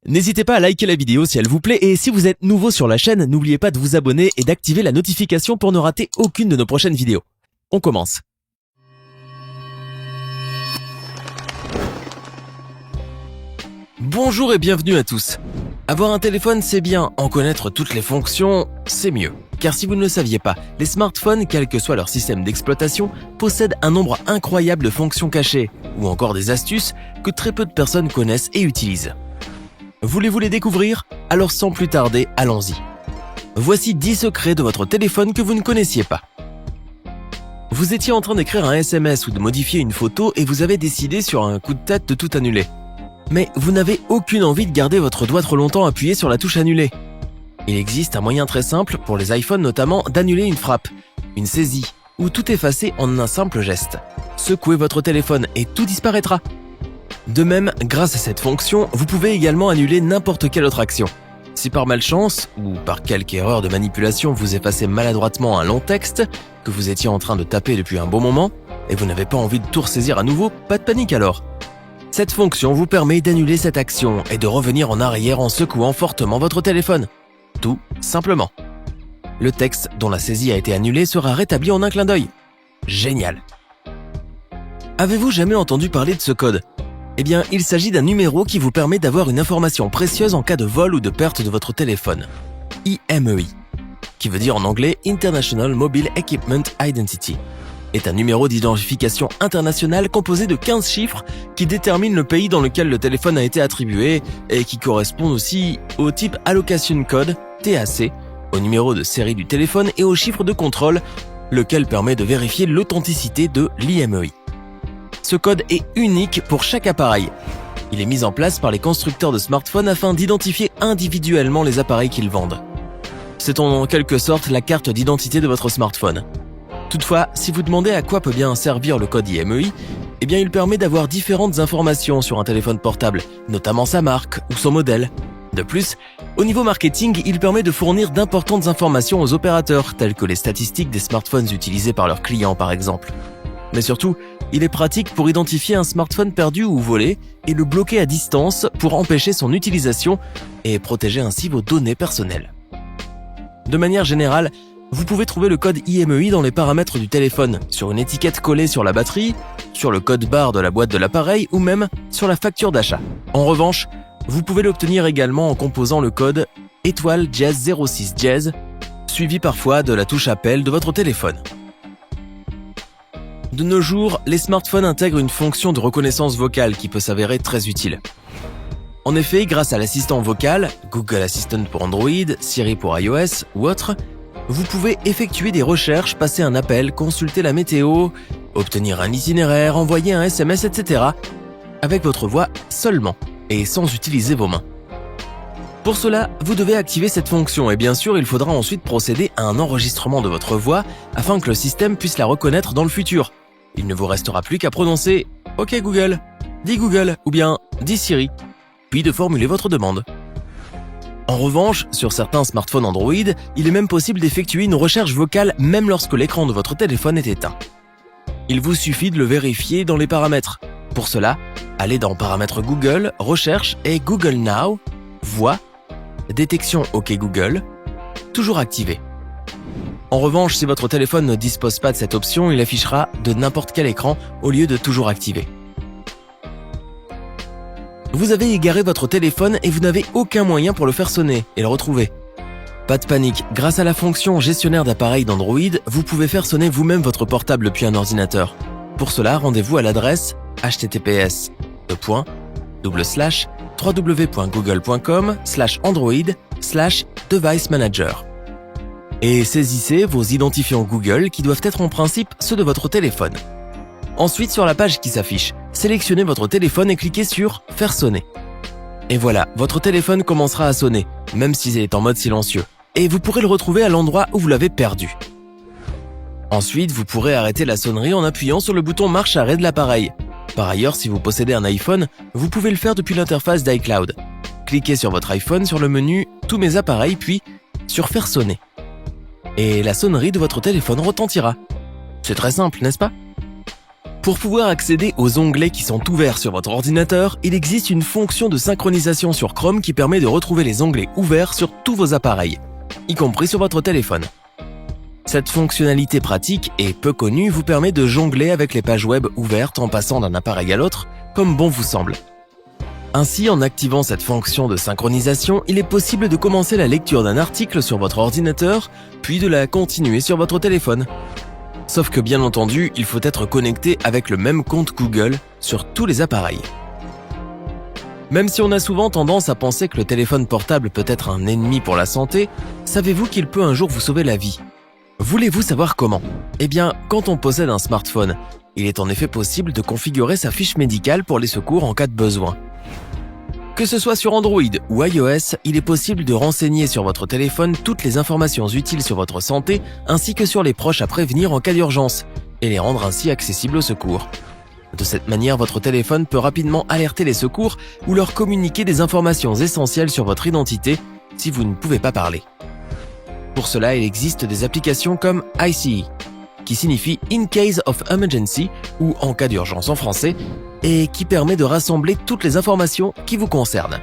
N'hésitez pas à liker la vidéo si elle vous plaît et si vous êtes nouveau sur la chaîne, n'oubliez pas de vous abonner et d'activer la notification pour ne rater aucune de nos prochaines vidéos. On commence. Bonjour et bienvenue à tous. Avoir un téléphone c'est bien, en connaître toutes les fonctions c'est mieux. Car si vous ne le saviez pas, les smartphones, quel que soit leur système d'exploitation, possèdent un nombre incroyable de fonctions cachées, ou encore des astuces que très peu de personnes connaissent et utilisent. Voulez-vous les découvrir? Alors sans plus tarder, allons-y. Voici 10 secrets de votre téléphone que vous ne connaissiez pas. Vous étiez en train d'écrire un SMS ou de modifier une photo et vous avez décidé sur un coup de tête de tout annuler. Mais vous n'avez aucune envie de garder votre doigt trop longtemps appuyé sur la touche annuler. Il existe un moyen très simple, pour les iPhones notamment, d'annuler une frappe, une saisie, ou tout effacer en un simple geste. Secouez votre téléphone et tout disparaîtra. De même, grâce à cette fonction, vous pouvez également annuler n'importe quelle autre action. Si par malchance, ou par quelque erreur de manipulation vous effacez maladroitement un long texte que vous étiez en train de taper depuis un bon moment, et vous n'avez pas envie de tout ressaisir à nouveau, pas de panique alors. Cette fonction vous permet d'annuler cette action et de revenir en arrière en secouant fortement votre téléphone. Tout simplement. Le texte dont la saisie a été annulée sera rétabli en un clin d'œil. Génial! Avez-vous jamais entendu parler de ce code? Eh bien, il s'agit d'un numéro qui vous permet d'avoir une information précieuse en cas de vol ou de perte de votre téléphone. IMEI, qui veut dire en anglais International Mobile Equipment Identity, est un numéro d'identification internationale composé de 15 chiffres qui déterminent le pays dans lequel le téléphone a été attribué et qui correspondent aussi au type Allocation Code, TAC, au numéro de série du téléphone et au chiffre de contrôle, lequel permet de vérifier l'authenticité de l'IMEI. Ce code est unique pour chaque appareil. Il est mis en place par les constructeurs de smartphones afin d'identifier individuellement les appareils qu'ils vendent. C'est en quelque sorte la carte d'identité de votre smartphone. Toutefois, si vous demandez à quoi peut bien servir le code IMEI, eh bien il permet d'avoir différentes informations sur un téléphone portable, notamment sa marque ou son modèle. De plus, au niveau marketing, il permet de fournir d'importantes informations aux opérateurs, telles que les statistiques des smartphones utilisés par leurs clients par exemple. Mais surtout, il est pratique pour identifier un smartphone perdu ou volé et le bloquer à distance pour empêcher son utilisation et protéger ainsi vos données personnelles. De manière générale, vous pouvez trouver le code IMEI dans les paramètres du téléphone, sur une étiquette collée sur la batterie, sur le code barre de la boîte de l'appareil ou même sur la facture d'achat. En revanche, vous pouvez l'obtenir également en composant le code étoile dièse 06 dièse, suivi parfois de la touche appel de votre téléphone. De nos jours, les smartphones intègrent une fonction de reconnaissance vocale qui peut s'avérer très utile. En effet, grâce à l'assistant vocal, Google Assistant pour Android, Siri pour iOS ou autre, vous pouvez effectuer des recherches, passer un appel, consulter la météo, obtenir un itinéraire, envoyer un SMS, etc. avec votre voix seulement et sans utiliser vos mains. Pour cela, vous devez activer cette fonction et bien sûr, il faudra ensuite procéder à un enregistrement de votre voix afin que le système puisse la reconnaître dans le futur. Il ne vous restera plus qu'à prononcer « Ok Google »,« Dis Google » ou bien « Dis Siri », puis de formuler votre demande. En revanche, sur certains smartphones Android, il est même possible d'effectuer une recherche vocale même lorsque l'écran de votre téléphone est éteint. Il vous suffit de le vérifier dans les paramètres. Pour cela, allez dans Paramètres Google, Recherche et Google Now, Voix, Détection OK Google, toujours activé. En revanche, si votre téléphone ne dispose pas de cette option, il affichera de n'importe quel écran au lieu de toujours activé. Vous avez égaré votre téléphone et vous n'avez aucun moyen pour le faire sonner et le retrouver. Pas de panique, grâce à la fonction gestionnaire d'appareils d'Android, vous pouvez faire sonner vous-même votre portable depuis un ordinateur. Pour cela, rendez-vous à l'adresse https://www.google.com/android/device-manager. Et saisissez vos identifiants Google qui doivent être en principe ceux de votre téléphone. Ensuite, sur la page qui s'affiche, sélectionnez votre téléphone et cliquez sur « Faire sonner ». Et voilà, votre téléphone commencera à sonner, même s'il est en mode silencieux, et vous pourrez le retrouver à l'endroit où vous l'avez perdu. Ensuite, vous pourrez arrêter la sonnerie en appuyant sur le bouton marche-arrêt de l'appareil. Par ailleurs, si vous possédez un iPhone, vous pouvez le faire depuis l'interface d'iCloud. Cliquez sur votre iPhone sur le menu « Tous mes appareils » puis sur « Faire sonner ». Et la sonnerie de votre téléphone retentira. C'est très simple, n'est-ce pas? Pour pouvoir accéder aux onglets qui sont ouverts sur votre ordinateur, il existe une fonction de synchronisation sur Chrome qui permet de retrouver les onglets ouverts sur tous vos appareils, y compris sur votre téléphone. Cette fonctionnalité pratique et peu connue vous permet de jongler avec les pages web ouvertes en passant d'un appareil à l'autre, comme bon vous semble. Ainsi, en activant cette fonction de synchronisation, il est possible de commencer la lecture d'un article sur votre ordinateur, puis de la continuer sur votre téléphone. Sauf que bien entendu, il faut être connecté avec le même compte Google sur tous les appareils. Même si on a souvent tendance à penser que le téléphone portable peut être un ennemi pour la santé, savez-vous qu'il peut un jour vous sauver la vie ? Voulez-vous savoir comment ? Eh bien, quand on possède un smartphone, il est en effet possible de configurer sa fiche médicale pour les secours en cas de besoin. Que ce soit sur Android ou iOS, il est possible de renseigner sur votre téléphone toutes les informations utiles sur votre santé ainsi que sur les proches à prévenir en cas d'urgence et les rendre ainsi accessibles au secours. De cette manière, votre téléphone peut rapidement alerter les secours ou leur communiquer des informations essentielles sur votre identité si vous ne pouvez pas parler. Pour cela, il existe des applications comme ICE, qui signifie In Case of Emergency ou en cas d'urgence en français, et qui permet de rassembler toutes les informations qui vous concernent.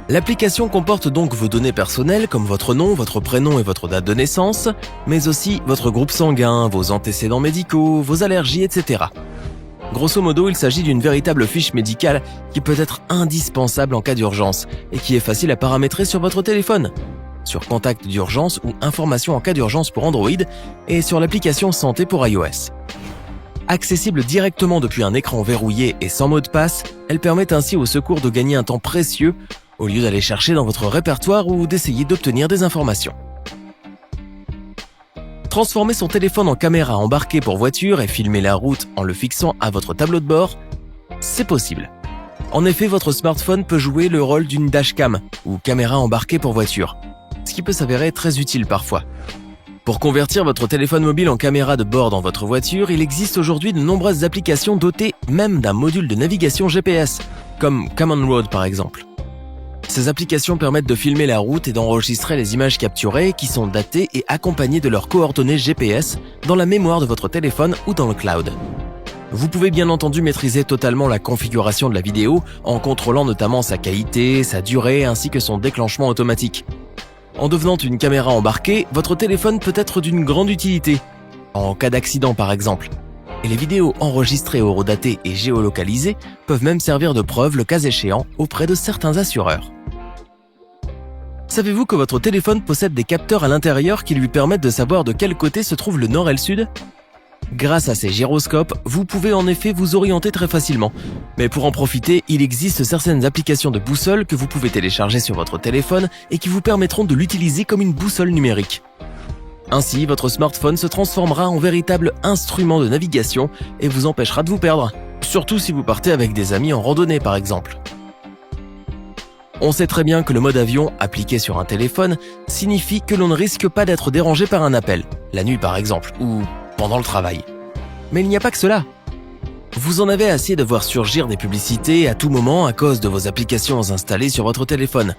L'application comporte donc vos données personnelles comme votre nom, votre prénom et votre date de naissance, mais aussi votre groupe sanguin, vos antécédents médicaux, vos allergies, etc. Grosso modo, il s'agit d'une véritable fiche médicale qui peut être indispensable en cas d'urgence et qui est facile à paramétrer sur votre téléphone, sur Contact d'urgence ou Informations en cas d'urgence pour Android et sur l'application Santé pour iOS. Accessible directement depuis un écran verrouillé et sans mot de passe, elle permet ainsi au secours de gagner un temps précieux au lieu d'aller chercher dans votre répertoire ou d'essayer d'obtenir des informations. Transformer son téléphone en caméra embarquée pour voiture et filmer la route en le fixant à votre tableau de bord, c'est possible. En effet, votre smartphone peut jouer le rôle d'une dashcam ou caméra embarquée pour voiture, ce qui peut s'avérer très utile parfois. Pour convertir votre téléphone mobile en caméra de bord dans votre voiture, il existe aujourd'hui de nombreuses applications dotées même d'un module de navigation GPS, comme Common Road par exemple. Ces applications permettent de filmer la route et d'enregistrer les images capturées qui sont datées et accompagnées de leurs coordonnées GPS dans la mémoire de votre téléphone ou dans le cloud. Vous pouvez bien entendu maîtriser totalement la configuration de la vidéo en contrôlant notamment sa qualité, sa durée ainsi que son déclenchement automatique. En devenant une caméra embarquée, votre téléphone peut être d'une grande utilité, en cas d'accident par exemple. Et les vidéos enregistrées horodatées et géolocalisées peuvent même servir de preuve le cas échéant auprès de certains assureurs. Savez-vous que votre téléphone possède des capteurs à l'intérieur qui lui permettent de savoir de quel côté se trouve le nord et le sud ? Grâce à ces gyroscopes, vous pouvez en effet vous orienter très facilement. Mais pour en profiter, il existe certaines applications de boussole que vous pouvez télécharger sur votre téléphone et qui vous permettront de l'utiliser comme une boussole numérique. Ainsi, votre smartphone se transformera en véritable instrument de navigation et vous empêchera de vous perdre, surtout si vous partez avec des amis en randonnée par exemple. On sait très bien que le mode avion appliqué sur un téléphone signifie que l'on ne risque pas d'être dérangé par un appel, la nuit par exemple, ou pendant le travail. Mais il n'y a pas que cela. Vous en avez assez de voir surgir des publicités à tout moment à cause de vos applications installées sur votre téléphone.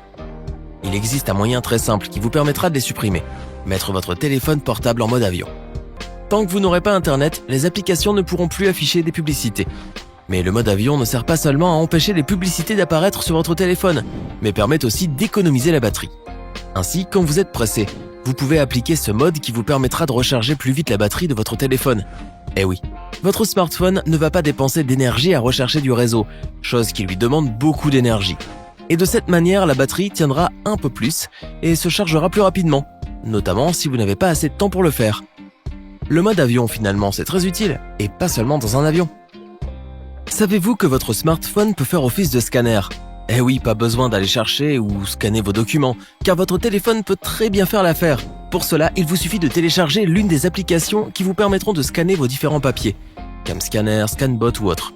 Il existe un moyen très simple qui vous permettra de les supprimer. Mettre votre téléphone portable en mode avion. Tant que vous n'aurez pas internet, les applications ne pourront plus afficher des publicités. Mais le mode avion ne sert pas seulement à empêcher les publicités d'apparaître sur votre téléphone, mais permet aussi d'économiser la batterie. Ainsi, quand vous êtes pressé, vous pouvez appliquer ce mode qui vous permettra de recharger plus vite la batterie de votre téléphone. Eh oui, votre smartphone ne va pas dépenser d'énergie à rechercher du réseau, chose qui lui demande beaucoup d'énergie. Et de cette manière, la batterie tiendra un peu plus et se chargera plus rapidement, notamment si vous n'avez pas assez de temps pour le faire. Le mode avion finalement, c'est très utile, et pas seulement dans un avion. Savez-vous que votre smartphone peut faire office de scanner ? Eh oui, pas besoin d'aller chercher ou scanner vos documents, car votre téléphone peut très bien faire l'affaire. Pour cela, il vous suffit de télécharger l'une des applications qui vous permettront de scanner vos différents papiers, CamScanner, Scanbot ou autres.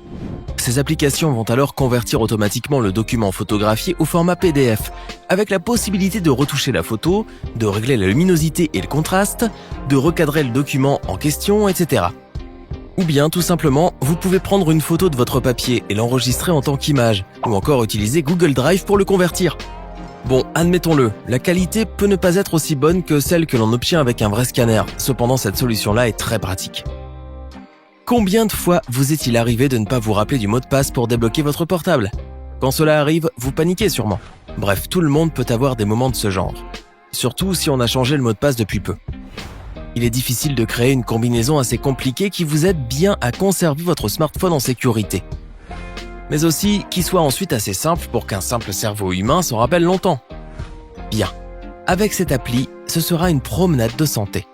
Ces applications vont alors convertir automatiquement le document photographié au format PDF, avec la possibilité de retoucher la photo, de régler la luminosité et le contraste, de recadrer le document en question, etc. Ou bien, tout simplement, vous pouvez prendre une photo de votre papier et l'enregistrer en tant qu'image, ou encore utiliser Google Drive pour le convertir. Bon, admettons-le, la qualité peut ne pas être aussi bonne que celle que l'on obtient avec un vrai scanner, cependant cette solution-là est très pratique. Combien de fois vous est-il arrivé de ne pas vous rappeler du mot de passe pour débloquer votre portable? Quand cela arrive, vous paniquez sûrement. Bref, tout le monde peut avoir des moments de ce genre. Surtout si on a changé le mot de passe depuis peu. Il est difficile de créer une combinaison assez compliquée qui vous aide bien à conserver votre smartphone en sécurité. Mais aussi qui soit ensuite assez simple pour qu'un simple cerveau humain s'en rappelle longtemps. Bien, avec cette appli, ce sera une promenade de santé.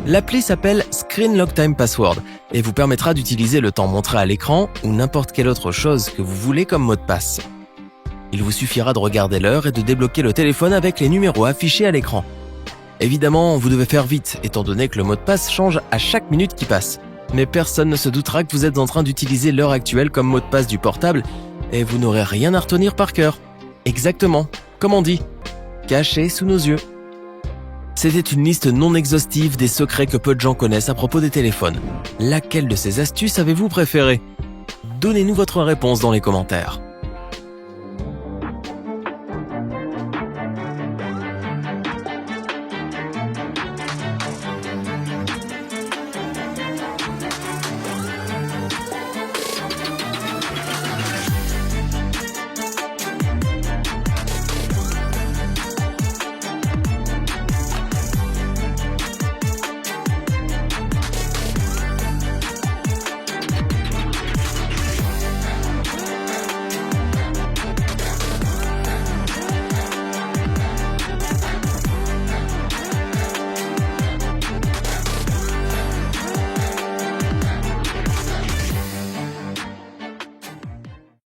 L'appli s'appelle Screen Lock Time Password et vous permettra d'utiliser le temps montré à l'écran ou n'importe quelle autre chose que vous voulez comme mot de passe. Il vous suffira de regarder l'heure et de débloquer le téléphone avec les numéros affichés à l'écran. Évidemment, vous devez faire vite, étant donné que le mot de passe change à chaque minute qui passe. Mais personne ne se doutera que vous êtes en train d'utiliser l'heure actuelle comme mot de passe du portable et vous n'aurez rien à retenir par cœur. Exactement, comme on dit, caché sous nos yeux. C'était une liste non exhaustive des secrets que peu de gens connaissent à propos des téléphones. Laquelle de ces astuces avez-vous préférée? Donnez-nous votre réponse dans les commentaires.